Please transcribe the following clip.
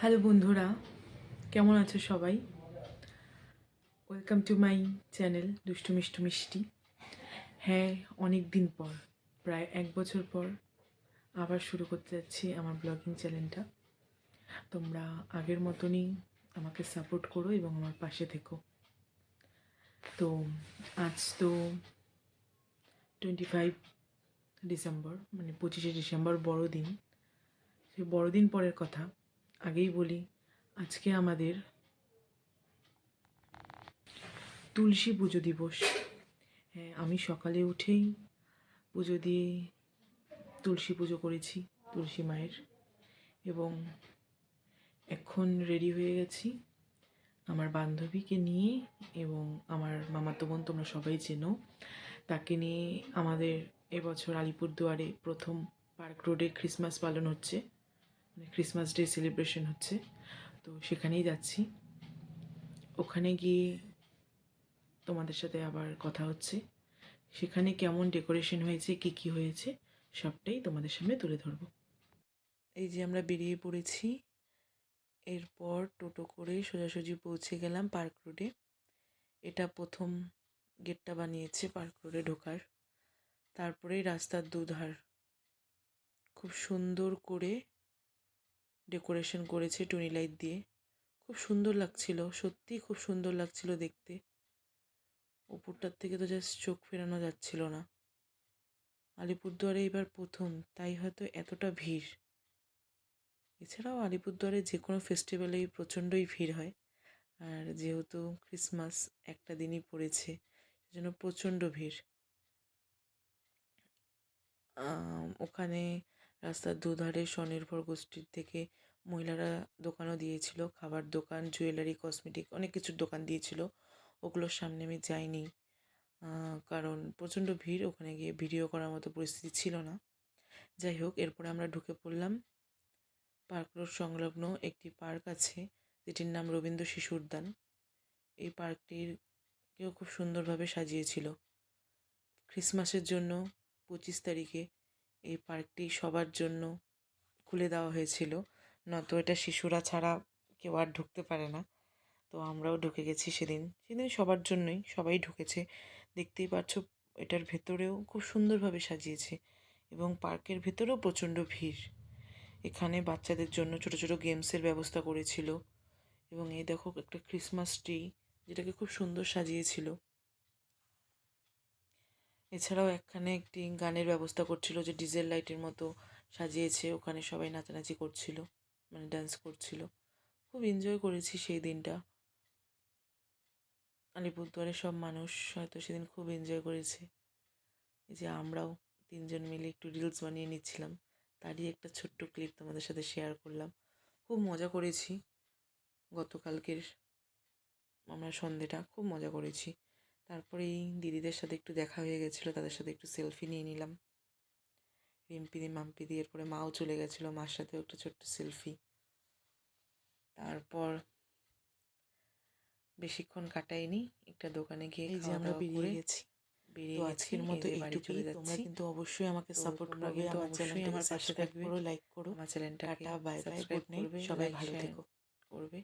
Hello বন্ধুরা, কেমন আছো সবাই? ওয়েলকাম টু মাই চ্যানেল দুষ্টু মিষ্টু মিষ্টি। হ্যাঁ, অনেক দিন পর, প্রায় 1 বছর পর আবার শুরু করতে যাচ্ছি আমার ব্লগিং চ্যানেলটা। তোমরা আগের মতনই আমাকে সাপোর্ট করো এবং আমার পাশে থেকো। তো আজ তো 25 ডিসেম্বর, মানে 25শে ডিসেম্বর বড়দিন। সেই বড়দিন পরের কথা আগেই বলি, আজকে আমাদের তুলসী পুজো দিবস। হ্যাঁ, আমি সকালে উঠেই পুজো দিয়ে তুলসী পুজো করেছি তুলসী মায়ের, এবং এখন রেডি হয়ে গেছি আমার বান্ধবীকে নিয়ে এবং আমার মামাতো বোন, তোমরা সবাই চেনো, তাকে নিয়ে আমাদের এবছর আলিপুরদুয়ারে প্রথম পার্ক রোডে ক্রিসমাস পালন হচ্ছে, মানে ক্রিসমাস ডে সেলিব্রেশন হচ্ছে। তো সেখানেই যাচ্ছি। ওখানে গিয়ে তোমাদের সাথে আবার কথা হচ্ছে। সেখানে কেমন ডেকোরেশন হয়েছে, কী হয়েছে, সবটাই তোমাদের সামনে তুলে ধরবো। এই যে আমরা বেরিয়ে পড়েছি। এরপর টোটো করে সোজাসুজি পৌঁছে গেলাম পার্ক রোডে। এটা প্রথম গেটটা বানিয়েছে পার্ক রোডে ঢোকার। তারপরেই রাস্তার দুধার খুব সুন্দর করে ডেকোরেশন করেছে টুনি লাইট দিয়ে। খুব সুন্দর লাগছিল, সত্যিই খুব সুন্দর লাগছিল দেখতে। ওপরটার থেকে তো জাস্ট চোখ ফেরানো যাচ্ছিল না। আলিপুরদুয়ারে এবার প্রথম, তাই হয়তো এতটা ভিড়। এছাড়াও আলিপুরদুয়ারে যে কোনো ফেস্টিভ্যালেই প্রচণ্ডই ভিড় হয়, আর যেহেতু ক্রিসমাস একটা দিনই পড়েছে, সেজন্য প্রচণ্ড ভিড়। ওখানে রাস্তার দুধারে স্বনির্ভর গোষ্ঠীর থেকে মহিলারা দোকানও দিয়েছিল, খাবার দোকান, জুয়েলারি, কসমেটিক, অনেক কিছুর দোকান দিয়েছিল। ওগুলোর সামনে আমি যাইনি, কারণ প্রচণ্ড ভিড়, ওখানে গিয়ে ভিডিও করার মতো পরিস্থিতি ছিল না। যাই হোক, এরপরে আমরা ঢুকে পড়লাম পার্ক রোড সংলগ্ন একটি পার্ক আছে, যেটির নাম রবীন্দ্র শিশু উদ্যান। এই পার্কটিকেও খুব সুন্দরভাবে সাজিয়েছিল। ক্রিসমাসের জন্য 25 তারিখে এই পার্কটি সবার জন্য খুলে দেওয়া হয়েছিল, নয়তো এটা শিশুরা ছাড়া কেউ আর ঢুকতে পারে না। তো আমরাও ঢুকে গেছি সেদিন সবার জন্যই, সবাই ঢুকেছে। দেখতেই পাচ্ছ, এটার ভেতরেও খুব সুন্দরভাবে সাজিয়েছে এবং পার্কের ভেতরেও প্রচণ্ড ভিড়। এখানে বাচ্চাদের জন্য ছোট ছোট গেমসের ব্যবস্থা করেছিল, এবং এই দেখো একটা ক্রিসমাস ট্রি, যেটাকে খুব সুন্দর সাজিয়েছিল। এছাড়াও এখানে একটি গানের ব্যবস্থা করছিল, যে ডিজেল লাইটের মতো সাজিয়েছে, ওখানে সবাই নাচানাচি করছিল, মানে ডান্স করছিল। খুব এনজয় করেছি সেই দিনটা। আলিপুরদুয়ারের সব মানুষ হয়তো সেদিন খুব এনজয় করেছে। এই যে আমরাও তিনজন মিলে একটু রিলস বানিয়ে নিচ্ছিলাম, তারই একটা ছোট্ট ক্লিপ তোমাদের সাথে শেয়ার করলাম। খুব মজা করেছি গতকালকের আমরা সন্ধেটা, খুব মজা করেছি। তারপরে এই দিদিদের সাথে একটু দেখা হয়ে গেছিলো, তাদের সাথে একটু সেলফি নিয়ে নিলাম, রিম্পিদি মাম্পিদি। এরপরে মাও চলে গেছিলো, মার সাথেও একটা ছোট্ট সেলফি। তারপর বেশিক্ষণ কাটাইনি, একটা দোকানে গিয়ে এই যে আমরা বেরিয়ে গেছি। তো আজকের মতো এইটুকুই। তোমরা কিন্তু অবশ্যই আমাকে সাপোর্ট করবে, আমার চ্যানেলটাকে সাবস্ক্রাইব করো, লাইক করো, আমার চ্যানেলটাকে বাই বাই, গুড নাইট, সবাই ভালো থেকো করবে।